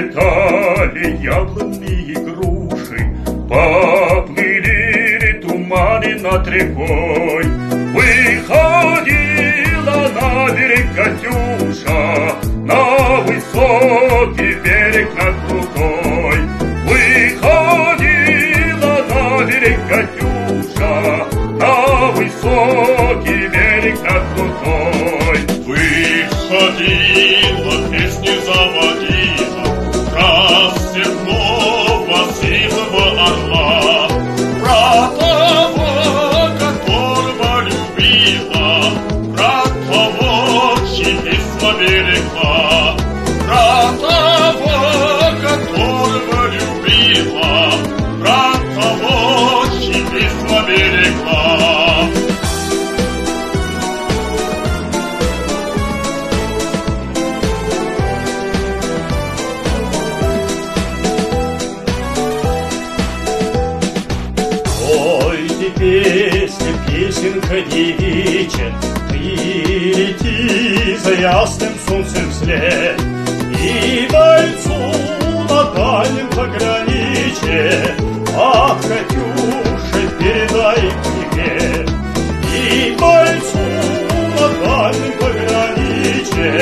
Расцветали яблони и груши, поплыли туманы над рекой. Выходила на берег Катюша, на высокий берег над крутой. Выходила на берег Катюша, на высокий берег над крутой. Выходила, песни заводила, про степного сильного орла, про того, которого любила, про того, чьи письма берегла, про того, которого любила, про того, чьи письма берегла. Пойте песни, песенка девичья, ты лети за ясным солнцем вслед, и бойцу на дальнем пограничье, ах, Катюша, передай привет. И бойцу на дальнем пограничье,